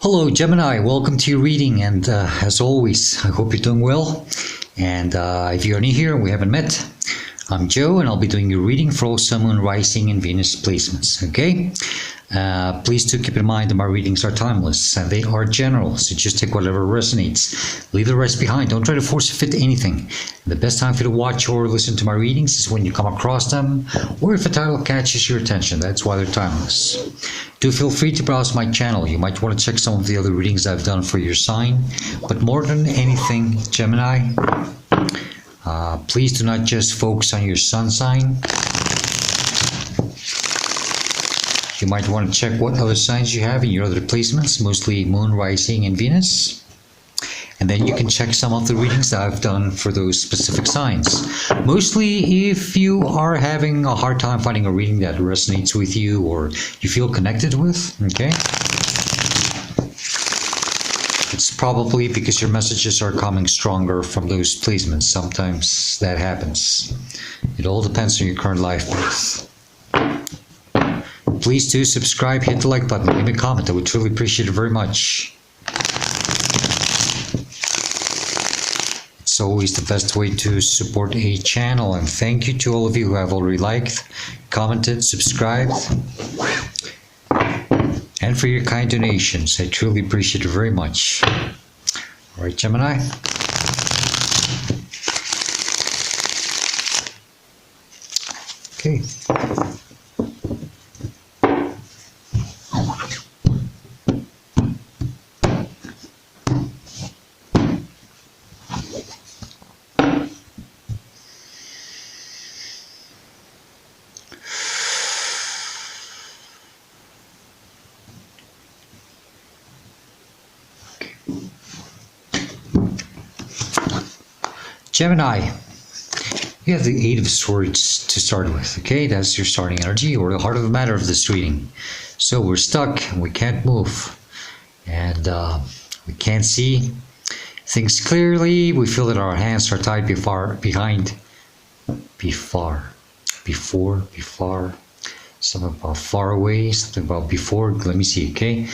Hello, Gemini. Welcome to your reading. And as always, I hope you're doing well. And if you're new here and we haven't met, I'm Joe, and I'll be doing your reading for all Sun, Moon, Rising, and Venus placements. Okay? Please do keep in mind that my readings are timeless and they are general, so just take whatever resonates. Leave the rest behind. Don't try to force fit anything. The best time for you to watch or listen to my readings is when you come across them, or if a title catches your attention. That's why they're timeless. Do feel free to browse my channel. You might want to check some of the other readings I've done for your sign. But more than anything, Gemini, please do not just focus on your sun sign. You might want to check what other signs you have in your other placements, mostly Moon, Rising, and Venus. And then you can check some of the readings that I've done for those specific signs. Mostly if you are having a hard time finding a reading that resonates with you or you feel connected with, okay? It's probably because your messages are coming stronger from those placements. Sometimes that happens. It all depends on your current life path. Please do subscribe, hit the like button, leave me a comment. I would truly appreciate it very much. It's always the best way to support a channel. And thank you to all of you who have already liked, commented, subscribed, and for your kind donations. I truly appreciate it very much. All right, Gemini. Okay. Gemini, you have the Eight of Swords to start with, okay? That's your starting energy, or the heart of the matter of this reading. So we're stuck and we can't move, and we can't see things clearly. We feel that our hands are tied before, something about far away, something about before. Let me see, okay?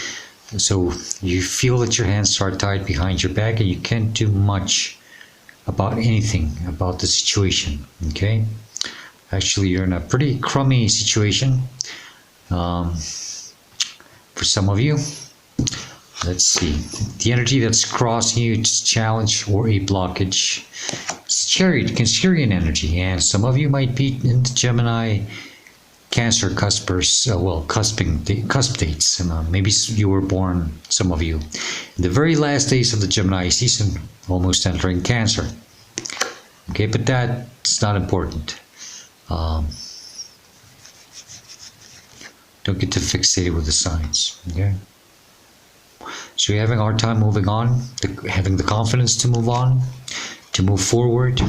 So you feel that your hands are tied behind your back and you can't do much about anything, about the situation, okay? Actually, you're in a pretty crummy situation for some of you. Let's see. The energy that's crossing you, it's a challenge or a blockage. It's Chariot, Cancerian energy, and some of you might be in the Gemini Cancer cuspers, cusp dates. Maybe you were born, some of you, in the very last days of the Gemini season, almost entering Cancer. Okay, but that's not important. Don't get too fixated with the signs, okay? So you're having a hard time moving on, having the confidence to move on, to move forward,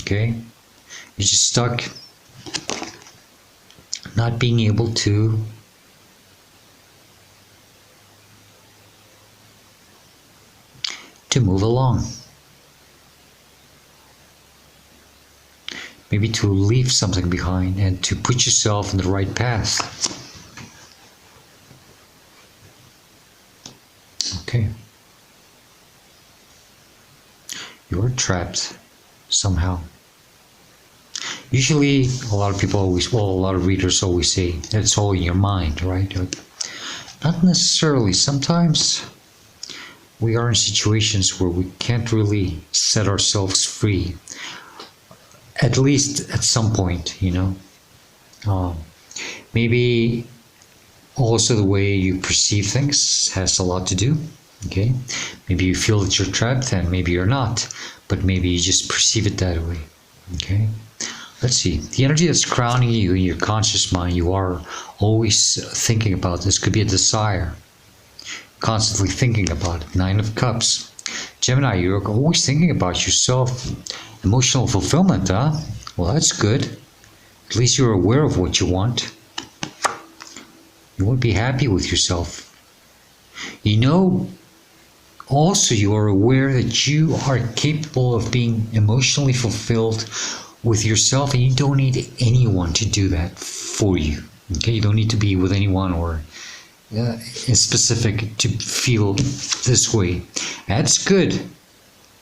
okay? You're just stuck, not being able to move along. Maybe to leave something behind and to put yourself in the right path. Okay. You're trapped somehow. Usually, a lot of readers always say that it's all in your mind, right? Not necessarily. Sometimes we are in situations where we can't really set ourselves free. At least at some point, you know. Maybe also the way you perceive things has a lot to do, okay? Maybe you feel that you're trapped and maybe you're not, but maybe you just perceive it that way, okay? Let's see, the energy that's crowning you in your conscious mind, you are always thinking about this. Could be a desire, constantly thinking about it. Nine of Cups. Gemini, you're always thinking about yourself. Emotional fulfillment, huh? Well, that's good. At least you're aware of what you want. You won't be happy with yourself. You know, also you are aware that you are capable of being emotionally fulfilled with yourself, and you don't need anyone to do that for you. Okay, you don't need to be with anyone or in specific to feel this way. That's good.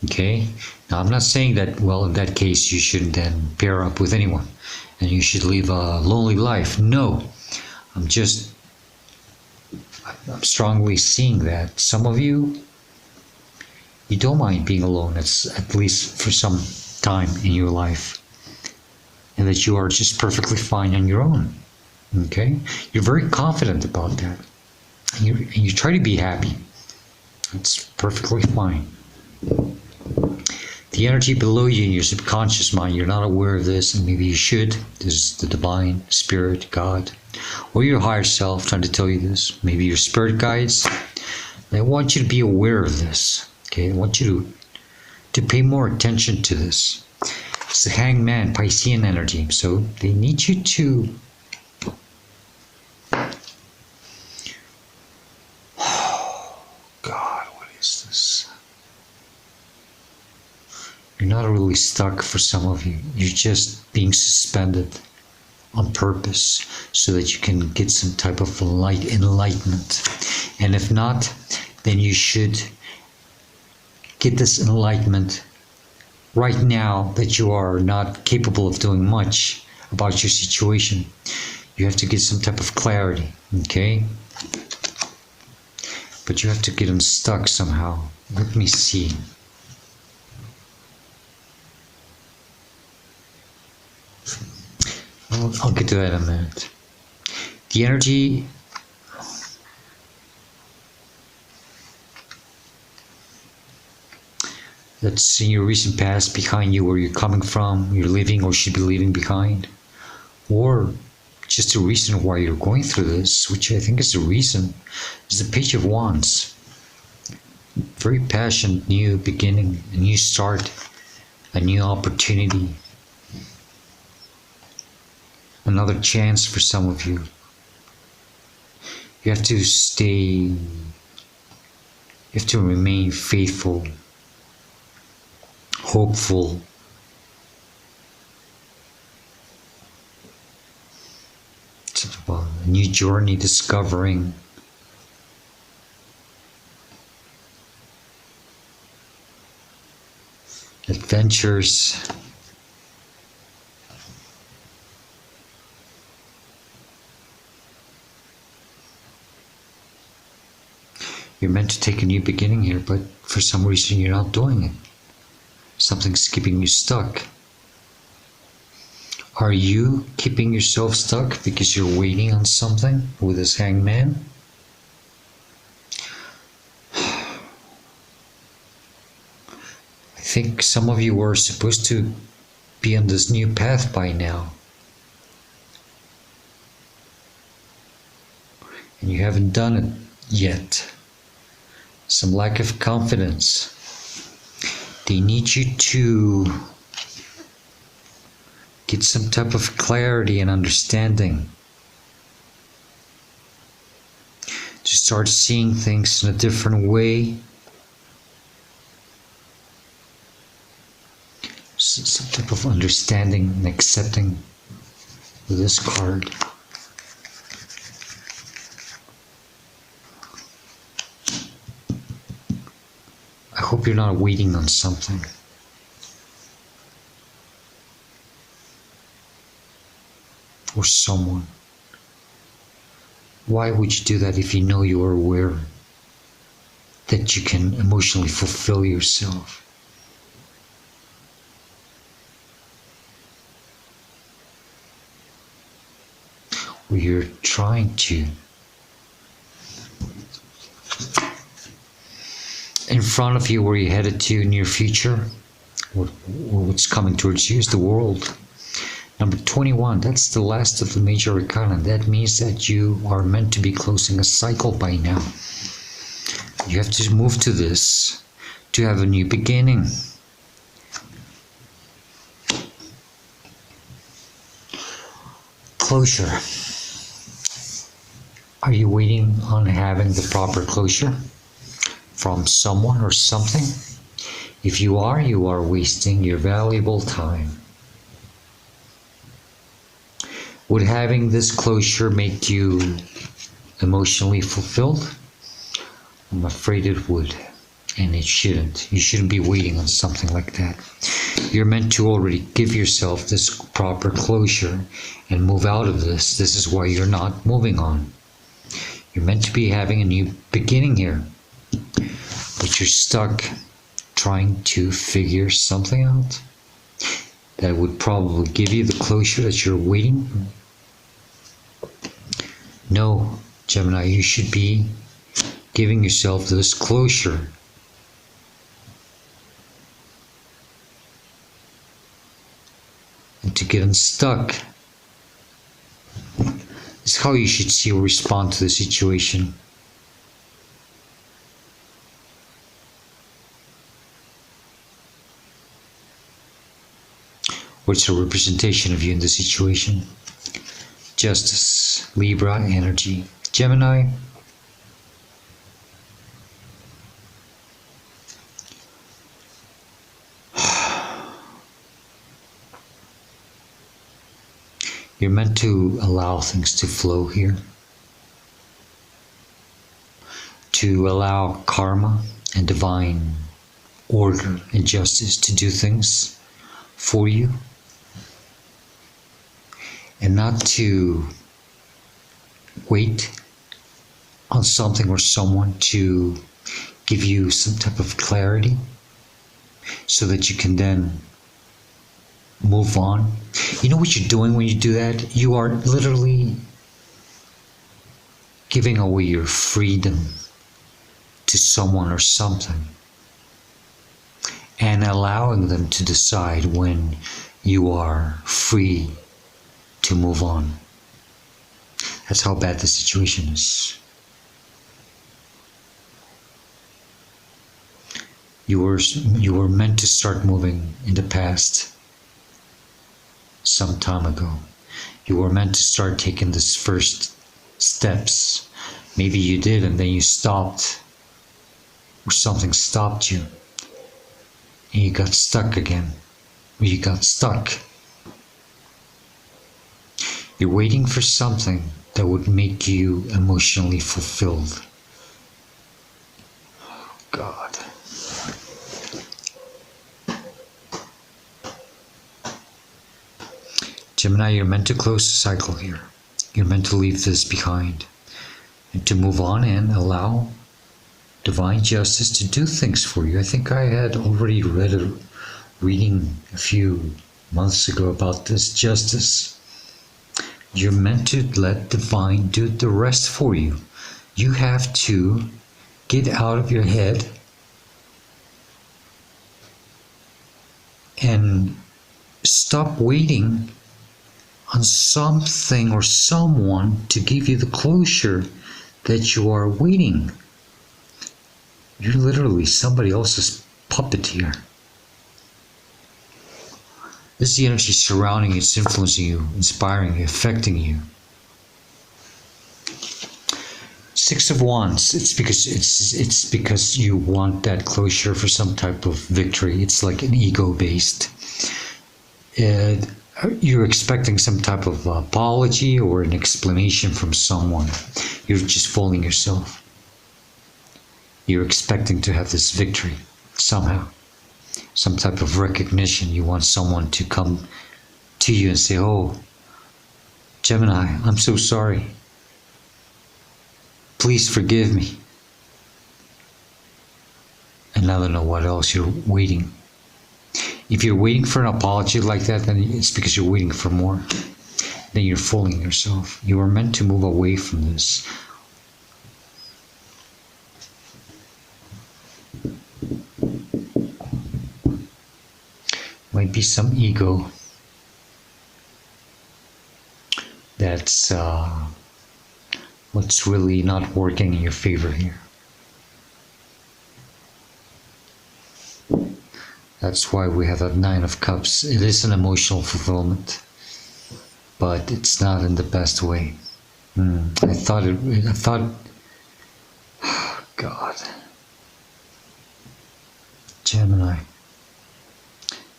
Okay. Now I'm not saying that, well, in that case you shouldn't then pair up with anyone and you should live a lonely life. No. I'm strongly seeing that some of you don't mind being alone, at least for some time in your life, and that you are just perfectly fine on your own. Okay? You're very confident about that. And you try to be happy. It's perfectly fine. The energy below you in your subconscious mind, you're not aware of this, and maybe you should. This is the divine spirit, God, or your higher self trying to tell you this. Maybe your spirit guides. They want you to be aware of this. Okay, I want you to pay more attention to this. It's the hangman, Piscean energy. So they need you to God, what is this? You're not really stuck for some of you. You're just being suspended on purpose so that you can get some type of enlightenment. And if not, then you should get this enlightenment right now that you are not capable of doing much about your situation. You have to get some type of clarity, okay? But you have to get unstuck somehow. Let me see. I'll get to that in a minute. The energy that's in your recent past behind you, where you're coming from, you're leaving or should be leaving behind, or just a reason why you're going through this, which I think is the reason, is the Page of Wands. Very passionate, new beginning, a new start, a new opportunity. Another chance for some of you. You have to remain faithful, hopeful. It's about a new journey, discovering. Adventures. You're meant to take a new beginning here, but for some reason you're not doing it. Something's keeping you stuck. Are you keeping yourself stuck because you're waiting on something with this hangman? I think some of you were supposed to be on this new path by now. And you haven't done it yet. Some lack of confidence. They need you to get some type of clarity and understanding. To start seeing things in a different way. Some type of understanding and accepting with this card. I hope you're not waiting on something. Or someone. Why would you do that if you know you are aware that you can emotionally fulfill yourself? Or you're trying to. In front of you, where you're headed to near future, or what's coming towards you, is the world. Number 21, that's the last of the major arcana. That means that you are meant to be closing a cycle by now. You have to move to this to have a new beginning. Closure. Are you waiting on having the proper closure from someone or something? If you are wasting your valuable time. Would having this closure make you emotionally fulfilled? I'm afraid it would. And it shouldn't. You shouldn't be waiting on something like that. You're meant to already give yourself this proper closure and move out of this. This is why you're not moving on. You're meant to be having a new beginning here. But you're stuck trying to figure something out that would probably give you the closure that you're waiting. No, Gemini, you should be giving yourself this closure. And to get unstuck is how you should see or respond to the situation. What's a representation of you in the situation? Justice, Libra energy, Gemini. You're meant to allow things to flow here. To allow karma and divine order and justice to do things for you. And not to wait on something or someone to give you some type of clarity so that you can then move on. You know what you're doing when you do that? You are literally giving away your freedom to someone or something and allowing them to decide when you are free to move on. That's how bad the situation is. You were meant to start moving in the past some time ago. You were meant to start taking this first steps. Maybe you did and then you stopped, or something stopped you and you got stuck again, or you got stuck. You're waiting for something that would make you emotionally fulfilled. Oh, God. Gemini, you're meant to close the cycle here. You're meant to leave this behind and to move on and allow divine justice to do things for you. I think I had already read a reading a few months ago about this justice. You're meant to let divine do the rest for you. You have to get out of your head and stop waiting on something or someone to give you the closure that you are waiting. You're literally somebody else's puppeteer. This is the energy surrounding you, it's influencing you, inspiring you, affecting you. Six of Wands, it's because you want that closure for some type of victory. It's like an ego-based. You're expecting some type of apology or an explanation from someone. You're just fooling yourself. You're expecting to have this victory somehow. Some type of recognition. You want someone to come to you and say, "Oh, Gemini, I'm so sorry. Please forgive me." And I don't know what else you're waiting. If you're waiting for an apology like that, then it's because you're waiting for more. Then you're fooling yourself. You are meant to move away from this. Might be some ego that's what's really not working in your favor here. That's why we have that Nine of Cups. It is an emotional fulfillment, but it's not in the best way. I thought, oh God. Gemini,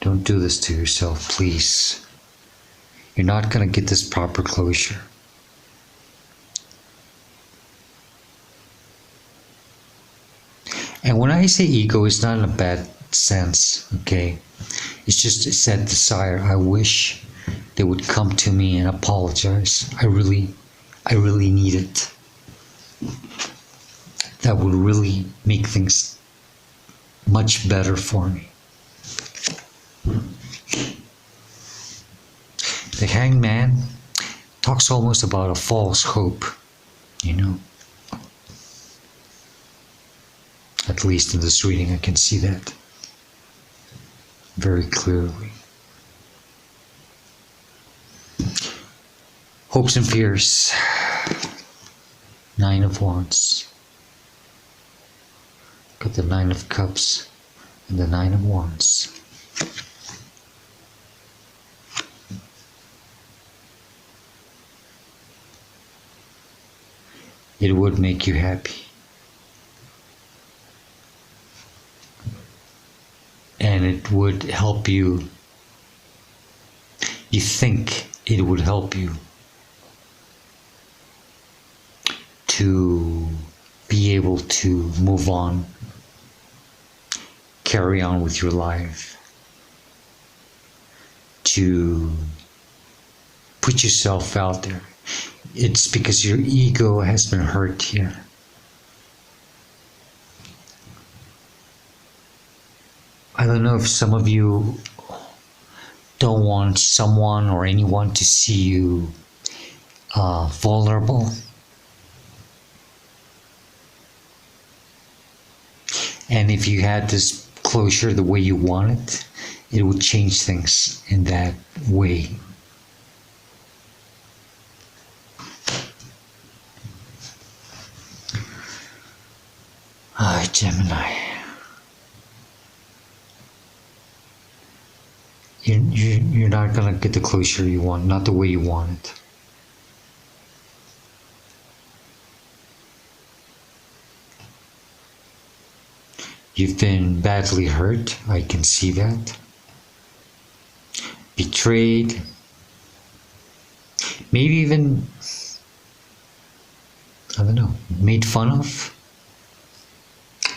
don't do this to yourself, please. You're not going to get this proper closure. And when I say ego, it's not in a bad sense, okay? It's that desire. I wish they would come to me and apologize. I really need it. That would really make things much better for me. The Hanged Man talks almost about a false hope, you know. At least in this reading, I can see that very clearly. Hopes and fears. 9 of Wands. Got the 9 of Cups and the 9 of Wands. It would make you happy. And it would help you. You think it would help you to be able to move on, carry on with your life, to put yourself out there. It's because your ego has been hurt here. I don't know if some of you don't want someone or anyone to see you vulnerable. And if you had this closure the way you want it, it would change things in that way. Gemini. You're not going to get the closure you want, not the way you want it. You've been badly hurt, I can see that. Betrayed. Maybe even, I don't know, made fun of.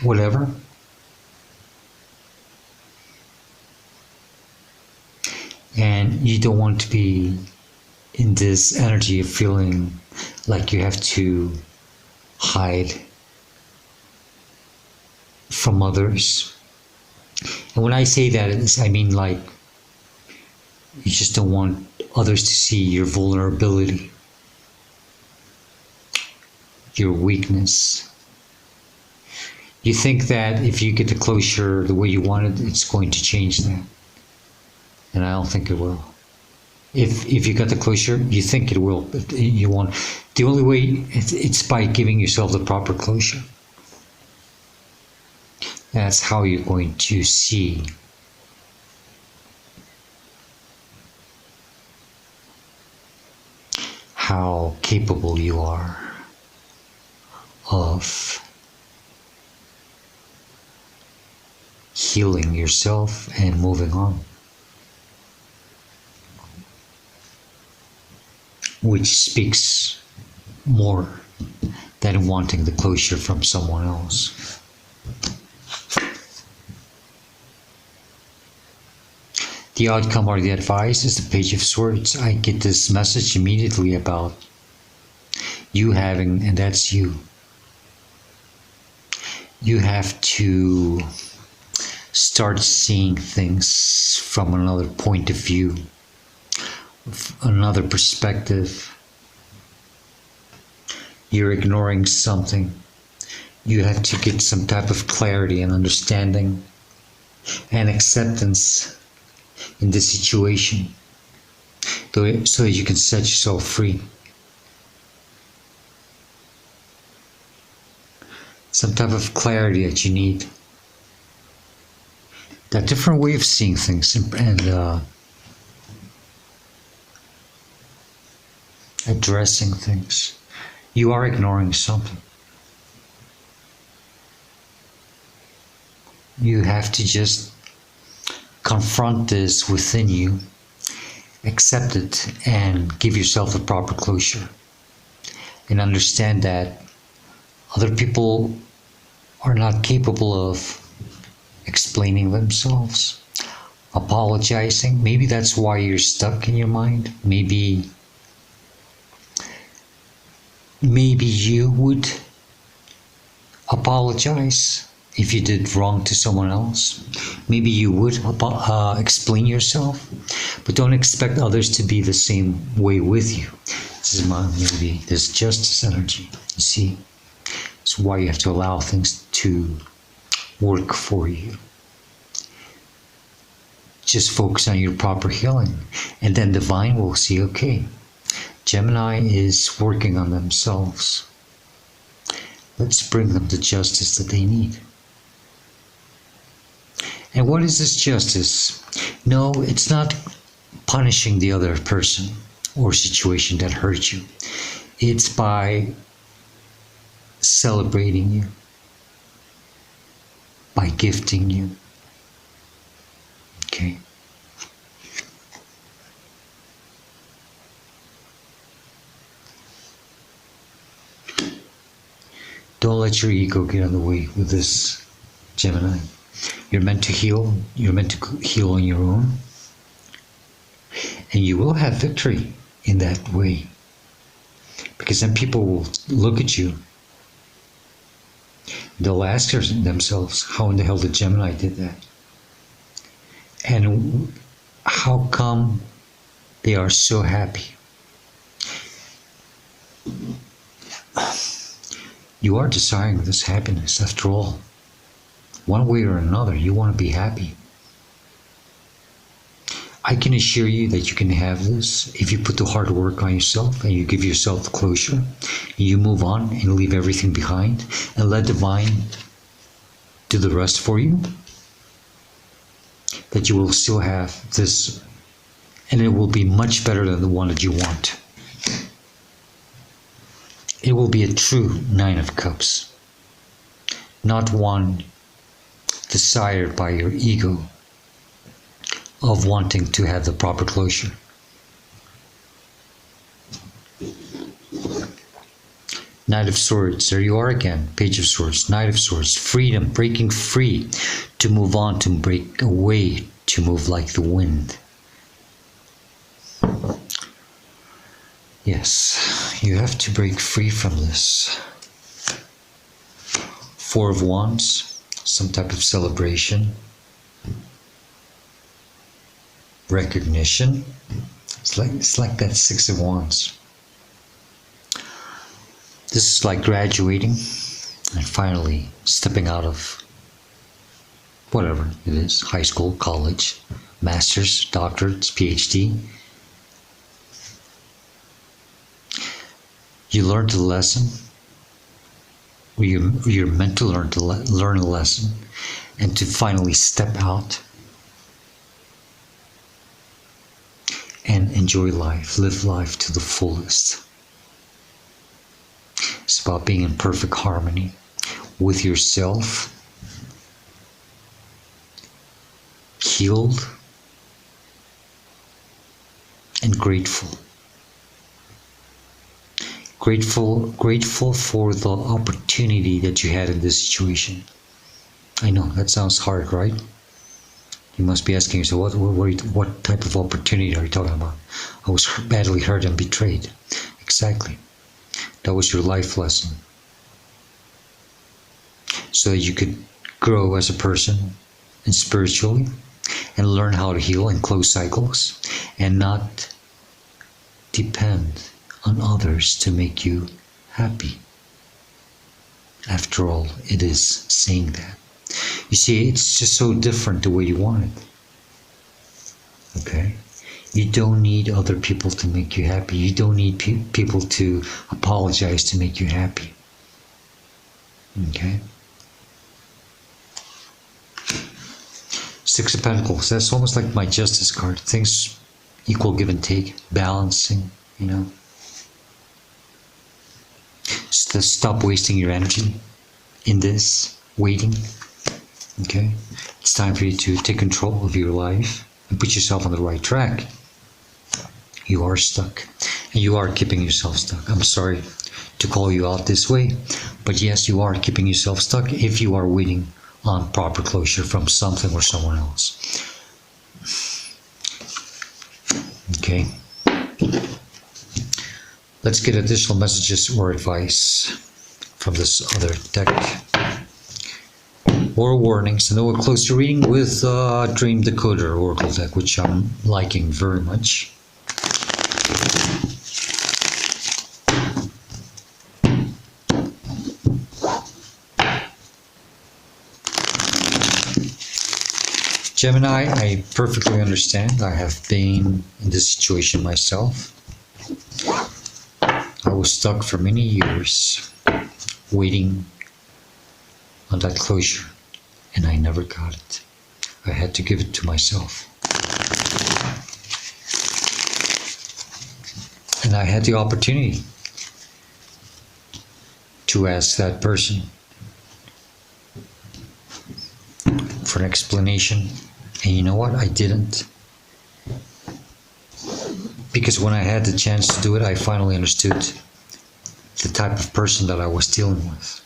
Whatever. And you don't want to be in this energy of feeling like you have to hide from others. And when I say that, I mean like you just don't want others to see your vulnerability, your weakness. You think that if you get the closure the way you want it, it's going to change that. And I don't think it will. If you got the closure, you think it will, but you want. The only way, it's by giving yourself the proper closure. That's how you're going to see how capable you are of healing yourself and moving on. Which speaks more than wanting the closure from someone else. The outcome or the advice is the Page of Swords. I get this message immediately about you having, and that's you. You have to start seeing things from another point of view, another perspective. You're ignoring something. You have to get some type of clarity and understanding and acceptance in the situation so that you can set yourself free. Some type of clarity that you need. That different way of seeing things and addressing things. You are ignoring something. You have to just confront this within you, accept it, and give yourself the proper closure. And understand that other people are not capable of explaining themselves, apologizing. Maybe that's why you're stuck in your mind. Maybe you would apologize if you did wrong to someone else. Maybe you would explain yourself, but don't expect others to be the same way with you. This is maybe this justice energy. You see, it's why you have to allow things to work for you. Just focus on your proper healing, and then divine will see, okay, Gemini is working on themselves. Let's bring them the justice that they need. And what is this justice? No, it's not punishing the other person or situation that hurt you. It's by celebrating you, by gifting you. Okay? Don't let your ego get in the way with this, Gemini. You're meant to heal. You're meant to heal on your own. And you will have victory in that way. Because then people will look at you. They'll ask themselves, how in the hell did Gemini did that? And how come they are so happy? You are desiring this happiness after all. One way or another, you want to be happy. I can assure you that you can have this if you put the hard work on yourself and you give yourself the closure. And you move on and leave everything behind and let divine do the rest for you. That you will still have this, and it will be much better than the one that you want. It will be a true Nine of Cups, not one desired by your ego of wanting to have the proper closure. Knight of Swords, there you are again. Page of Swords, Knight of Swords, freedom, breaking free, to move on, to break away, to move like the wind. Yes, you have to break free from this. Four of Wands, some type of celebration, recognition. It's like that Six of Wands. This is like graduating and finally stepping out of whatever it is, high school, college, master's, doctorates, PhD. You learned a lesson. You're meant to learn a lesson and to finally step out and enjoy life, live life to the fullest. It's about being in perfect harmony with yourself, healed, and grateful. Grateful for the opportunity that you had in this situation. I know that sounds hard, right? You must be asking yourself, what type of opportunity are you talking about? I was badly hurt and betrayed. Exactly. That was your life lesson. So that you could grow as a person and spiritually and learn how to heal and close cycles and not depend on others to make you happy. After all, it is saying that. You see, it's just so different the way you want it. Okay? You don't need other people to make you happy. You don't need people to apologize to make you happy. Okay? Six of Pentacles. That's almost like my Justice card. Things equal, give and take, balancing, you know. So stop wasting your energy in this, waiting. Okay? It's time for you to take control of your life and put yourself on the right track. You are stuck. And you are keeping yourself stuck. I'm sorry to call you out this way. But yes, you are keeping yourself stuck if you are waiting on proper closure from something or someone else. Okay. Let's get additional messages or advice from this other deck. Or warnings. And then we'll close the reading with Dream Decoder Oracle deck, which I'm liking very much. Gemini, I perfectly understand. I have been in this situation myself. I was stuck for many years waiting on that closure, and I never got it. I had to give it to myself. And I had the opportunity to ask that person for an explanation. And you know what? I didn't. Because when I had the chance to do it, I finally understood the type of person that I was dealing with.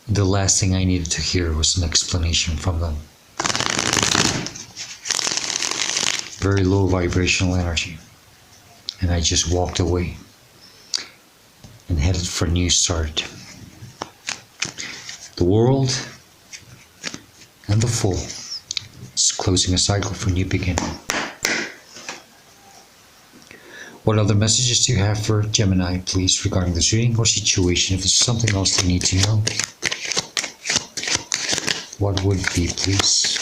The last thing I needed to hear was an explanation from them. Very low vibrational energy. And I just walked away and headed for a new start. The world and the Fool is closing a cycle for new beginning. What other messages do you have for Gemini, please, regarding this reading or situation? If there's something else they need to know, what would it be, please?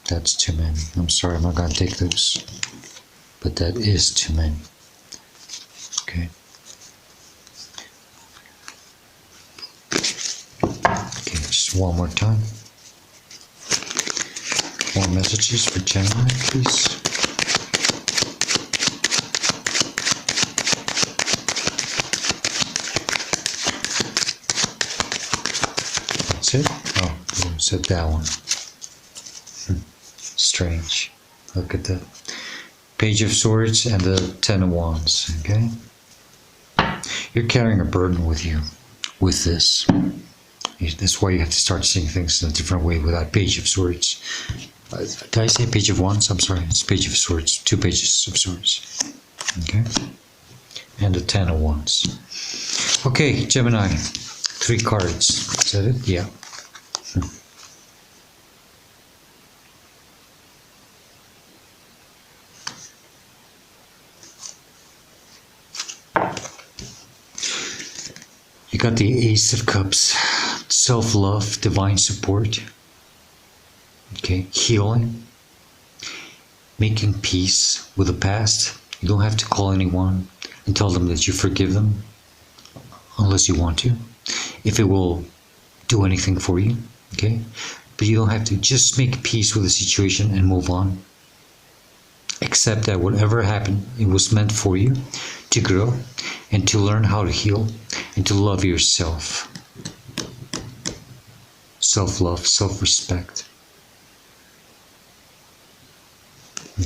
That's too many. I'm sorry, I'm not going to take those. But that is too many. Okay. Okay, just one more time. More messages for Gemini, please. That's it? Oh, you said that one. Strange. Look at that. Page of Swords and the Ten of Wands, okay? You're carrying a burden with you, with this. That's why you have to start seeing things in a different way with that Page of Swords. Did I say Page of Wands? I'm sorry, it's Page of Swords. 2 pages of swords. Okay? And the Ten of Wands. Okay, Gemini. 3 cards. Is that it? Yeah. You got the Ace of Cups. Self-love, divine support. Okay, healing, making peace with the past. You don't have to call anyone and tell them that you forgive them unless you want to, if it will do anything for you, okay? But you don't have to. Just make peace with the situation and move on. Accept that whatever happened, it was meant for you to grow and to learn how to heal and to love yourself. Self-love, self-respect.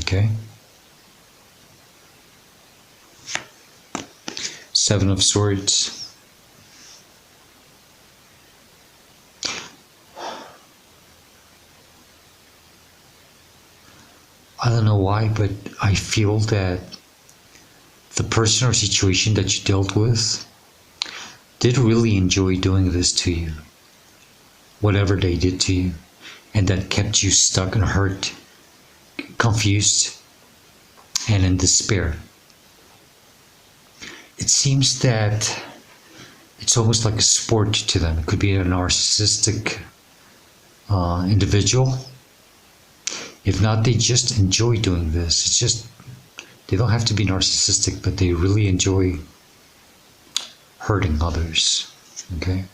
Okay. 7 of Swords. I don't know why, but I feel that the person or situation that you dealt with did really enjoy doing this to you. Whatever they did to you, and that kept you stuck and hurt, confused, and in despair. It seems that it's almost like a sport to them. It could be a narcissistic individual. If not, they just enjoy doing this. It's just, they don't have to be narcissistic, but they really enjoy hurting others. Okay?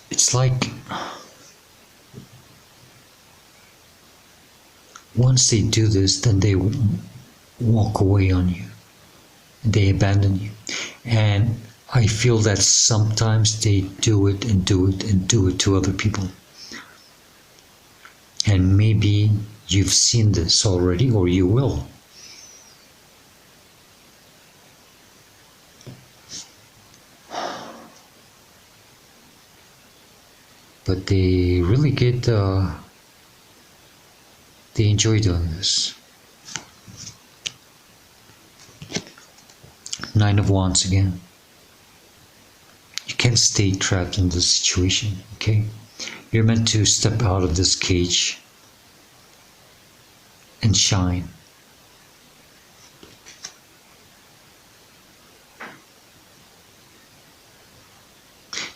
It's like once they do this, then they walk away on you. They abandon you. And I feel that sometimes they do it and do it and do it to other people. And maybe you've seen this already, or you will. But they really they enjoy doing this. Nine of Wands again. You can't stay trapped in this situation, okay? You're meant to step out of this cage and shine.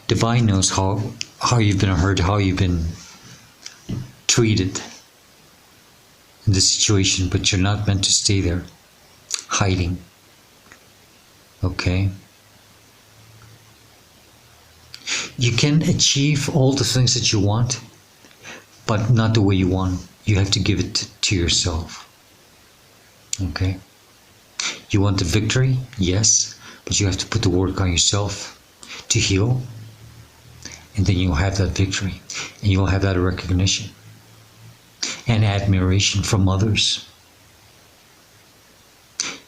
Divine knows how you've been hurt, how you've been treated in this situation, but you're not meant to stay there hiding. Okay? You can achieve all the things that you want, but not the way you want. You have to give it to yourself. Okay? You want the victory? Yes, but you have to put the work on yourself to heal, and then you'll have that victory, and you'll have that recognition and admiration from others.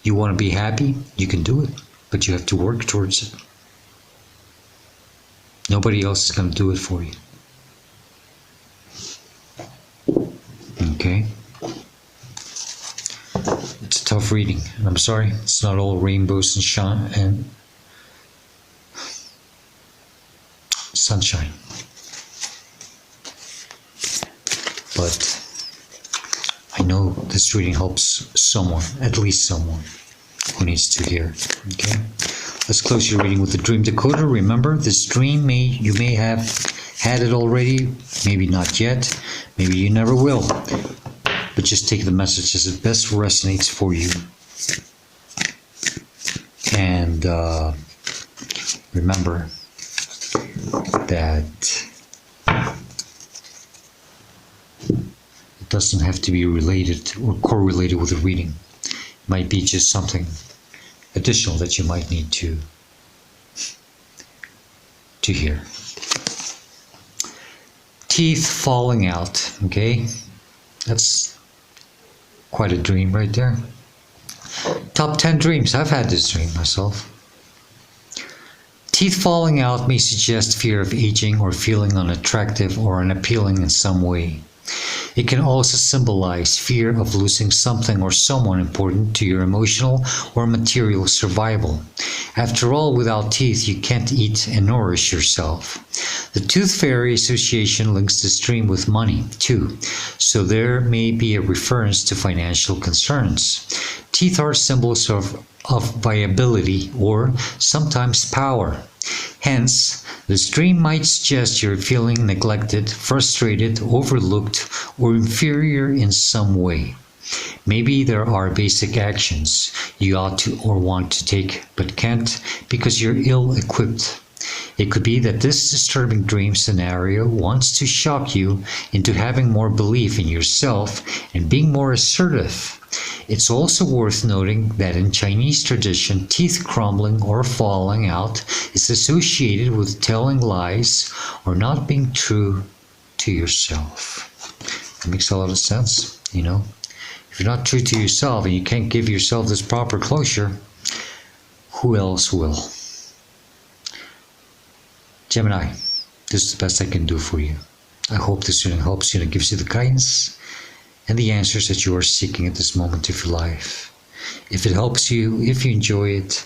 You want to be happy? You can do it, but you have to work towards it. Nobody else is going to do it for you. Okay? It's a tough reading, and I'm sorry, it's not all rainbows and sunshine. But I know this reading helps someone, at least someone, who needs to hear. Okay? Let's close your reading with the dream decoder. Remember, this dream you may have had it already, maybe not yet, maybe you never will. But just take the message as it best resonates for you. And remember that it doesn't have to be related or correlated with the reading. It might be just something additional that you might need to hear. Teeth falling out, okay? That's quite a dream right there. Top 10 dreams. I've had this dream myself. Teeth falling out may suggest fear of aging or feeling unattractive or unappealing in some way. It can also symbolize fear of losing something or someone important to your emotional or material survival. After all, without teeth, you can't eat and nourish yourself. The Tooth Fairy Association links this dream with money, too, so there may be a reference to financial concerns. Teeth are symbols of viability or sometimes power. Hence, this dream might suggest you're feeling neglected, frustrated, overlooked, or inferior in some way. Maybe there are basic actions you ought to or want to take but can't because you're ill-equipped. It could be that this disturbing dream scenario wants to shock you into having more belief in yourself and being more assertive. It's also worth noting that in Chinese tradition, teeth crumbling or falling out is associated with telling lies or not being true to yourself. That makes a lot of sense, you know. If you're not true to yourself and you can't give yourself this proper closure, who else will? Gemini, this is the best I can do for you. I hope this reading helps you and it gives you the guidance and the answers that you are seeking at this moment of your life. If it helps you, if you enjoy it,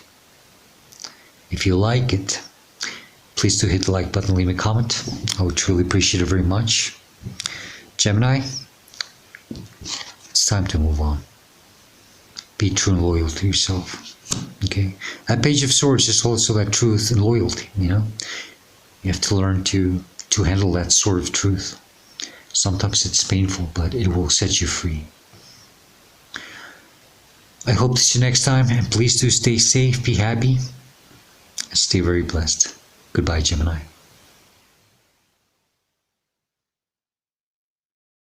if you like it, please do hit the like button, leave a comment. I would truly appreciate it very much. Gemini, it's time to move on. Be true and loyal to yourself. Okay? That Page of Swords is also that truth and loyalty, you know? You have to learn to handle that sort of truth. Sometimes it's painful, but it will set you free. I hope to see you next time, and please do stay safe, be happy, and stay very blessed. Goodbye, Gemini.